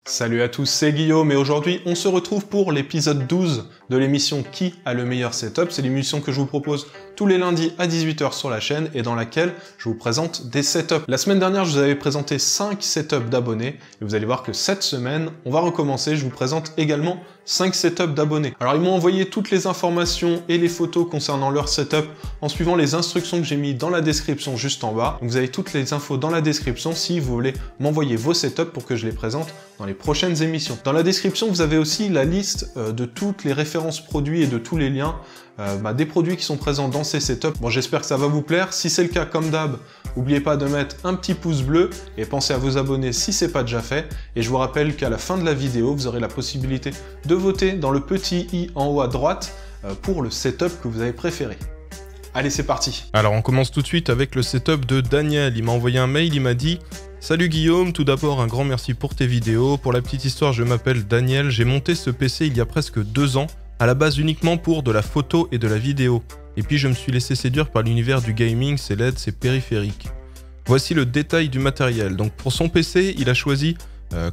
Salut à tous, c'est Guillaume et aujourd'hui on se retrouve pour l'épisode 12 de l'émission Qui a le meilleur setup. C'est l'émission que je vous propose tous les lundis à 18 h sur la chaîne et dans laquelle je vous présente des setups. La semaine dernière je vous avais présenté 5 setups d'abonnés et vous allez voir que cette semaine on va recommencer. Je vous présente également 5 setups d'abonnés. Alors ils m'ont envoyé toutes les informations et les photos concernant leur setup en suivant les instructions que j'ai mis dans la description juste en bas. Donc vous avez toutes les infos dans la description si vous voulez m'envoyer vos setups pour que je les présente dans les prochaines émissions. Dans la description, vous avez aussi la liste de toutes les références produits et de tous les liens des produits qui sont présents dans ces setups. Bon, j'espère que ça va vous plaire. Si c'est le cas, comme d'hab, n'oubliez pas de mettre un petit pouce bleu et pensez à vous abonner si c'est pas déjà fait. Et je vous rappelle qu'à la fin de la vidéo, vous aurez la possibilité de voter dans le petit i en haut à droite pour le setup que vous avez préféré. Allez, c'est parti. Alors, on commence tout de suite avec le setup de Daniel. Il m'a envoyé un mail, il m'a dit: salut Guillaume, tout d'abord un grand merci pour tes vidéos. Pour la petite histoire, je m'appelle Daniel, j'ai monté ce PC il y a presque 2 ans, à la base uniquement pour de la photo et de la vidéo. Et puis je me suis laissé séduire par l'univers du gaming, ses LED, ses périphériques. Voici le détail du matériel. Donc pour son PC, il a choisi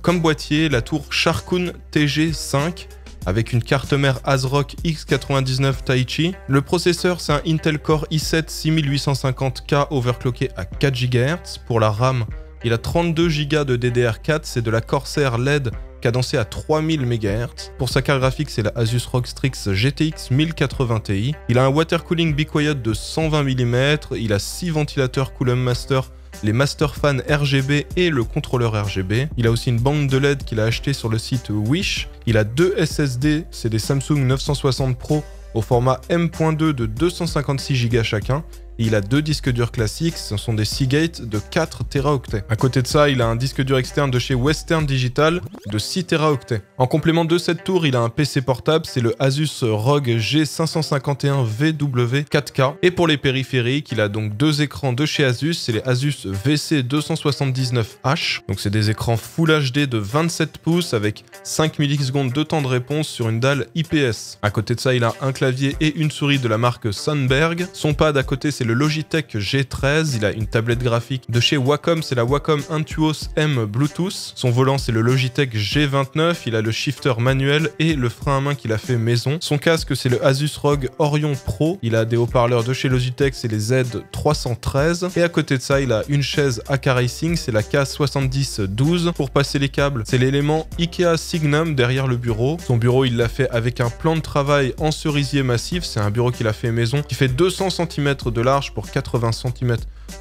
comme boîtier la tour Sharkoon TG5 avec une carte mère ASRock X99 Taichi. Le processeur, c'est un Intel Core i7 6850K overclocké à 4 GHz. Pour la RAM, il a 32 Go de DDR4, c'est de la Corsair LED cadencée à 3000 MHz. Pour sa carte graphique, c'est la Asus ROG Strix GTX 1080 Ti. Il a un water cooling Be Quiet de 120 mm, il a 6 ventilateurs Coulomb Master, les Master Fan RGB et le contrôleur RGB. Il a aussi une bande de LED qu'il a acheté sur le site Wish. Il a 2 SSD, c'est des Samsung 960 Pro au format M.2 de 256 Go chacun. Et il a 2 disques durs classiques, ce sont des Seagate de 4 Teraoctets. À côté de ça, il a un disque dur externe de chez Western Digital de 6 Teraoctets. En complément de cette tour, il a un PC portable, c'est le Asus ROG G551VW 4K. Et pour les périphériques, il a donc 2 écrans de chez Asus, c'est les Asus VC279H. Donc c'est des écrans Full HD de 27 pouces avec 5 millisecondes de temps de réponse sur une dalle IPS. À côté de ça, il a un clavier et une souris de la marque Sunberg. Son pad à côté, c'est le Logitech G13, il a une tablette graphique de chez Wacom, c'est la Wacom Intuos M Bluetooth. Son volant, c'est le Logitech G29, il a le shifter manuel et le frein à main qu'il a fait maison. Son casque, c'est le Asus ROG Orion Pro, il a des haut-parleurs de chez Logitech, c'est les Z313. Et à côté de ça, il a une chaise AK Racing, c'est la K7012. Pour passer les câbles, c'est l'élément Ikea Signum derrière le bureau. Son bureau, il l'a fait avec un plan de travail en cerisier massif, c'est un bureau qu'il a fait maison, qui fait 200 cm de large pour 80 cm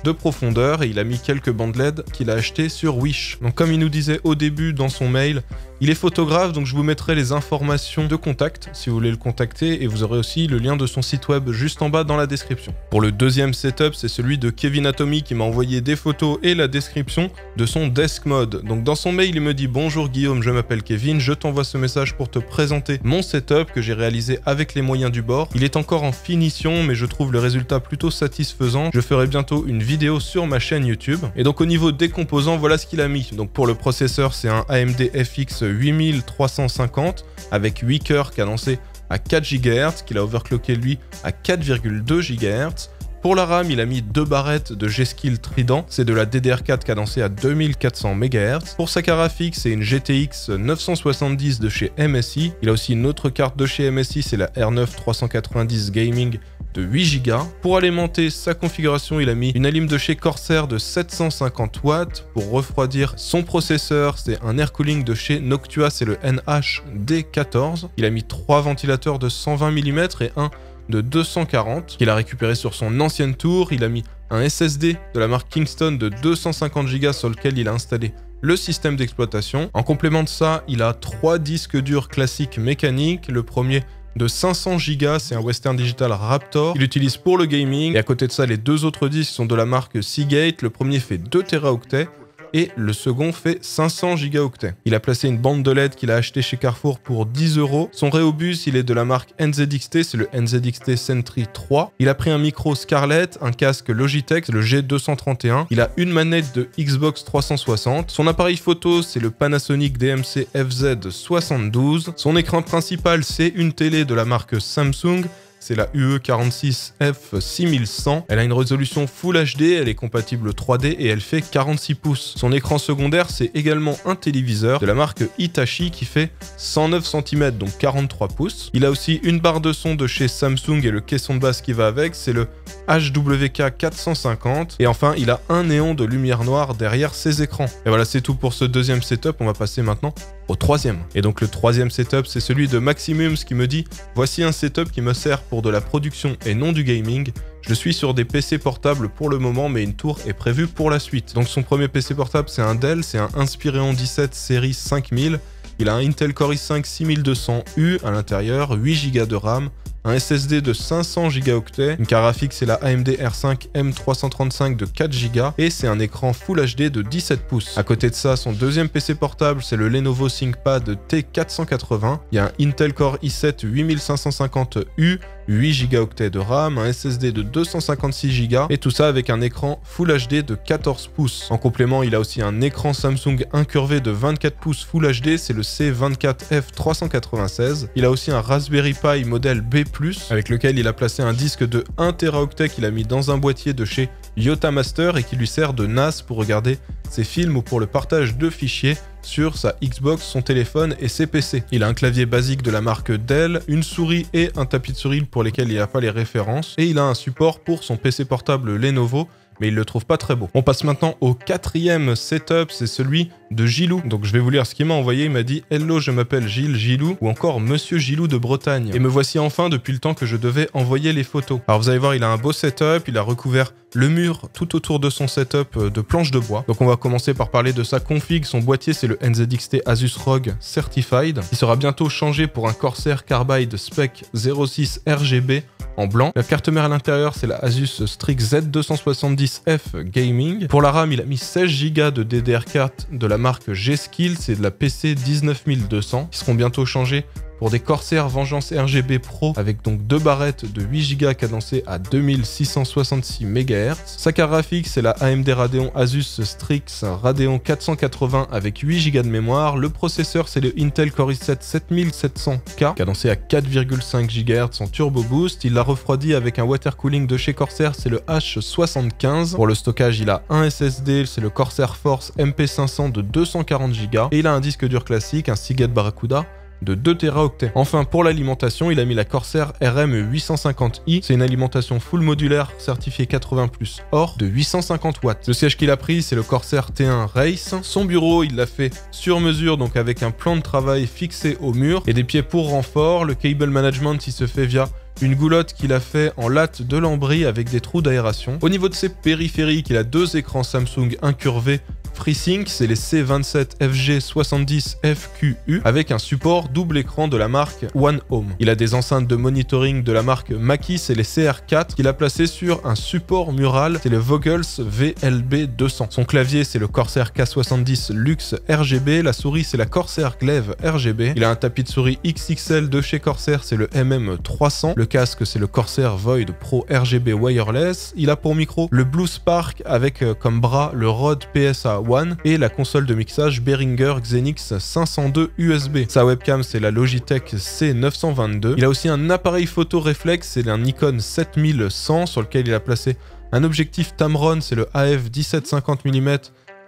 de profondeur et il a mis quelques bandes LED qu'il a achetées sur Wish. Donc comme il nous disait au début dans son mail, il est photographe, donc je vous mettrai les informations de contact si vous voulez le contacter et vous aurez aussi le lien de son site web juste en bas dans la description. Pour le deuxième setup, c'est celui de Kevin Atomy qui m'a envoyé des photos et la description de son desk mode. Donc dans son mail, il me dit: bonjour Guillaume, je m'appelle Kevin, je t'envoie ce message pour te présenter mon setup que j'ai réalisé avec les moyens du bord. Il est encore en finition, mais je trouve le résultat plutôt satisfaisant. Je ferai bientôt une vidéo sur ma chaîne YouTube. Et donc au niveau des composants, voilà ce qu'il a mis. Donc pour le processeur, c'est un AMD FX 8350 avec 8 cœurs cadencés à 4 GHz qu'il a overclocké lui à 4,2 GHz. Pour la RAM, il a mis 2 barrettes de G-Skill Trident, c'est de la DDR4 cadencée à 2400 MHz. Pour sa carte graphique, c'est une GTX 970 de chez MSI. Il a aussi une autre carte de chez MSI, c'est la R9 390 Gaming de 8 Go. Pour alimenter sa configuration, il a mis une alim de chez Corsair de 750 watts. Pour refroidir son processeur, c'est un air cooling de chez Noctua, c'est le NH-D14. Il a mis 3 ventilateurs de 120 mm et un de 240 qu'il a récupéré sur son ancienne tour. Il a mis un SSD de la marque Kingston de 250 Go sur lequel il a installé le système d'exploitation. En complément de ça, il a 3 disques durs classiques mécaniques. Le premier de 500 Go, c'est un Western Digital Raptor. Il l'utilise pour le gaming. Et à côté de ça, les 2 autres disques sont de la marque Seagate. Le premier fait 2 Teraoctets et le second fait 500 gigaoctets. Il a placé une bande de LED qu'il a acheté chez Carrefour pour 10 €. Son Reobus, il est de la marque NZXT, c'est le NZXT Sentry 3. Il a pris un micro Scarlett, un casque Logitech, le G231. Il a une manette de Xbox 360. Son appareil photo, c'est le Panasonic DMC FZ72. Son écran principal, c'est une télé de la marque Samsung c'est la UE46F6100. Elle a une résolution Full HD, elle est compatible 3D et elle fait 46 pouces. Son écran secondaire, c'est également un téléviseur de la marque Hitachi qui fait 109 cm, donc 43 pouces. Il a aussi une barre de son de chez Samsung et le caisson de basse qui va avec, c'est le HWK450. Et enfin, il a un néon de lumière noire derrière ses écrans. Et voilà, c'est tout pour ce deuxième setup. On va passer maintenant au troisième. Et donc le troisième setup, c'est celui de Maximums qui me dit « Voici un setup qui me sert pour de la production et non du gaming. Je suis sur des PC portables pour le moment, mais une tour est prévue pour la suite. » Donc son premier PC portable, c'est un Dell, c'est un Inspiron 17 série 5000. Il a un Intel Core i5 6200U à l'intérieur, 8 Go de RAM, un SSD de 500 Go, une carte graphique c'est la AMD R5 M335 de 4 Go et c'est un écran Full HD de 17 pouces. À côté de ça, son deuxième PC portable c'est le Lenovo ThinkPad T480. Il y a un Intel Core i7 8550U, 8 Go de RAM, un SSD de 256 Go et tout ça avec un écran Full HD de 14 pouces. En complément, il a aussi un écran Samsung incurvé de 24 pouces Full HD, c'est le C24F396. Il a aussi un Raspberry Pi modèle B+, avec lequel il a placé un disque de 1 Teraoctet qu'il a mis dans un boîtier de chez Yotamaster et qui lui sert de NAS pour regarder ses films ou pour le partage de fichiers sur sa Xbox, son téléphone et ses PC. Il a un clavier basique de la marque Dell, une souris et un tapis de souris pour lesquels il n'y a pas les références, et il a un support pour son PC portable Lenovo, mais il le trouve pas très beau. On passe maintenant au quatrième setup, c'est celui de Gilou. Donc je vais vous lire ce qu'il m'a envoyé, il m'a dit « Hello, je m'appelle Gilles Gilou » ou encore « Monsieur Gilou de Bretagne ». Et me voici enfin depuis le temps que je devais envoyer les photos. Alors vous allez voir, il a un beau setup, il a recouvert le mur tout autour de son setup de planches de bois. Donc on va commencer par parler de sa config. Son boîtier c'est le NZXT Asus ROG Certified. Il sera bientôt changé pour un Corsair Carbide Spec 06 RGB en blanc. La carte mère à l'intérieur c'est la Asus Strix Z270F Gaming. Pour la RAM il a mis 16 Go de DDR4 de la marque G-Skill, c'est de la PC 19200. Ils seront bientôt changés pour des Corsair Vengeance RGB Pro avec donc deux barrettes de 8 Go cadencées à 2666 MHz. Sa carte graphique c'est la AMD Radeon Asus Strix Radeon 480 avec 8 Go de mémoire. Le processeur c'est le Intel Core i7 7700K cadencé à 4,5 GHz en Turbo Boost. Il l'a refroidi avec un water cooling de chez Corsair, c'est le H75. Pour le stockage il a un SSD, c'est le Corsair Force MP500 de 240 Go et il a un disque dur classique, un Seagate Barracuda de 2 Teraoctets. Enfin, pour l'alimentation, il a mis la Corsair RM850i. C'est une alimentation full modulaire certifiée 80+ or de 850 watts. Le siège qu'il a pris, c'est le Corsair T1 Race. Son bureau, il l'a fait sur mesure, donc avec un plan de travail fixé au mur et des pieds pour renfort. Le cable management, il se fait via une goulotte qu'il a fait en latte de lambris avec des trous d'aération. Au niveau de ses périphériques, il a deux écrans Samsung incurvés FreeSync, c'est les C27FG70FQU avec un support double écran de la marque One Home. Il a des enceintes de monitoring de la marque Mackie, c'est les CR4 qu'il a placé sur un support mural, c'est le Vogels VLB200. Son clavier c'est le Corsair K70 Luxe RGB, la souris c'est la Corsair Glaive RGB. Il a un tapis de souris XXL de chez Corsair, c'est le MM300. Le casque c'est le Corsair Void Pro RGB Wireless. Il a pour micro le Blue Spark avec comme bras le Rode PSA One et la console de mixage Behringer Xenix 502 USB. Sa webcam c'est la Logitech C922. Il a aussi un appareil photo réflexe, c'est un Nikon 7100 sur lequel il a placé un objectif Tamron, c'est le AF 1750 mm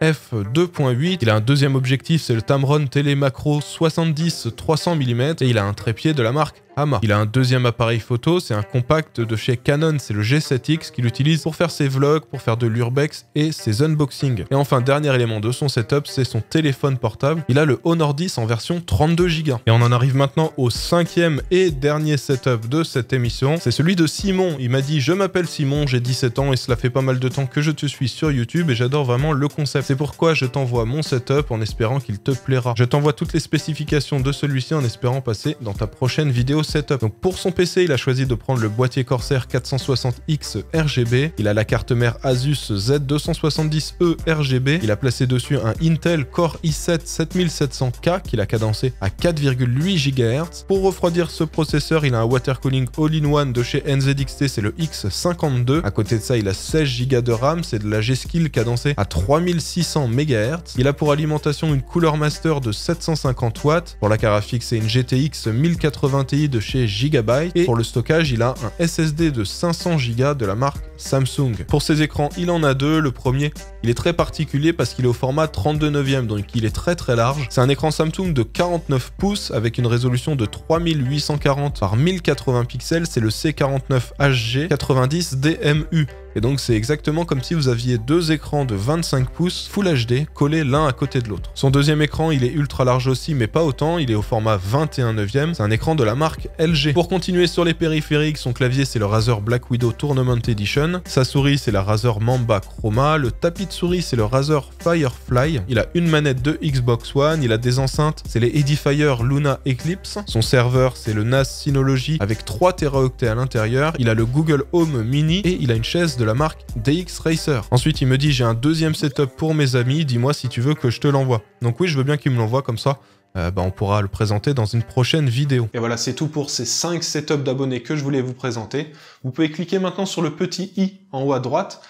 f2.8. Il a un deuxième objectif, c'est le Tamron Télémacro 70-300 mm et il a un trépied de la marque Hama. Il a un deuxième appareil photo, c'est un compact de chez Canon, c'est le G7X qu'il utilise pour faire ses vlogs, pour faire de l'urbex et ses unboxings. Et enfin, dernier élément de son setup, c'est son téléphone portable. Il a le Honor 10 en version 32 Go. Et on en arrive maintenant au cinquième et dernier setup de cette émission. C'est celui de Simon. Il m'a dit « Je m'appelle Simon, j'ai 17 ans et cela fait pas mal de temps que je te suis sur YouTube et j'adore vraiment le concept. C'est pourquoi je t'envoie mon setup en espérant qu'il te plaira. Je t'envoie toutes les spécifications de celui-ci en espérant passer dans ta prochaine vidéo setup. » Donc pour son PC, il a choisi de prendre le boîtier Corsair 460X RGB. Il a la carte mère Asus Z270E RGB. Il a placé dessus un Intel Core i7 7700K qu'il a cadencé à 4,8 GHz. Pour refroidir ce processeur, il a un water cooling all-in-one de chez NZXT, c'est le X52. À côté de ça, il a 16 Go de RAM, c'est de la G-Skill cadencée à 3600 MHz. Il a pour alimentation une Cooler Master de 750 watts. Pour la carte graphique, c'est une GTX 1080 Ti de chez Gigabyte. Et pour le stockage, il a un SSD de 500 Go de la marque Samsung. Pour ses écrans, il en a deux. Le premier, il est très particulier parce qu'il est au format 32/9, donc il est très large. C'est un écran Samsung de 49 pouces avec une résolution de 3840 par 1080 pixels. C'est le C49HG 90 DMU. Et donc c'est exactement comme si vous aviez deux écrans de 25 pouces Full HD collés l'un à côté de l'autre. Son deuxième écran, il est ultra large aussi, mais pas autant, il est au format 21/9, c'est un écran de la marque LG. Pour continuer sur les périphériques, son clavier c'est le Razer Black Widow Tournament Edition, sa souris c'est la Razer Mamba Chroma, le tapis de souris c'est le Razer Firefly, il a une manette de Xbox One, il a des enceintes, c'est les Edifier Luna Eclipse, son serveur c'est le NAS Synology avec 3 Teraoctets à l'intérieur, il a le Google Home Mini et il a une chaise de la marque DX Racer. Ensuite, il me dit j'ai un deuxième setup pour mes amis, dis-moi si tu veux que je te l'envoie. Donc oui, je veux bien qu'il me l'envoie comme ça. On pourra le présenter dans une prochaine vidéo. Et voilà, c'est tout pour ces 5 setups d'abonnés que je voulais vous présenter. Vous pouvez cliquer maintenant sur le petit i en haut à droite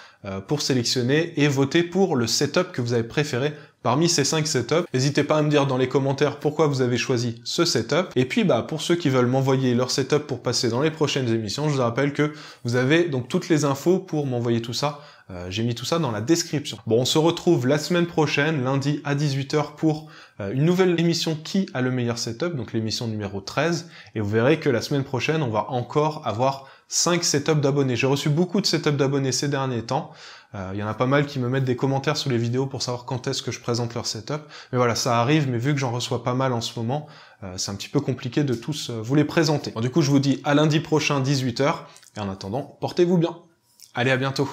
pour sélectionner et voter pour le setup que vous avez préféré parmi ces 5 setups. N'hésitez pas à me dire dans les commentaires pourquoi vous avez choisi ce setup. Et puis pour ceux qui veulent m'envoyer leur setup pour passer dans les prochaines émissions, je vous rappelle que vous avez donc toutes les infos pour m'envoyer tout ça. J'ai mis tout ça dans la description. Bon, on se retrouve la semaine prochaine, lundi à 18h pour une nouvelle émission Qui a le meilleur setup, donc l'émission numéro 13. Et vous verrez que la semaine prochaine, on va encore avoir 5 setups d'abonnés. J'ai reçu beaucoup de setups d'abonnés ces derniers temps. Il y en a pas mal qui me mettent des commentaires sous les vidéos pour savoir quand est-ce que je présente leur setup. Mais voilà, ça arrive, mais vu que j'en reçois pas mal en ce moment, c'est un petit peu compliqué de tous vous les présenter. Bon, du coup, je vous dis à lundi prochain, 18h. Et en attendant, portez-vous bien. Allez, à bientôt.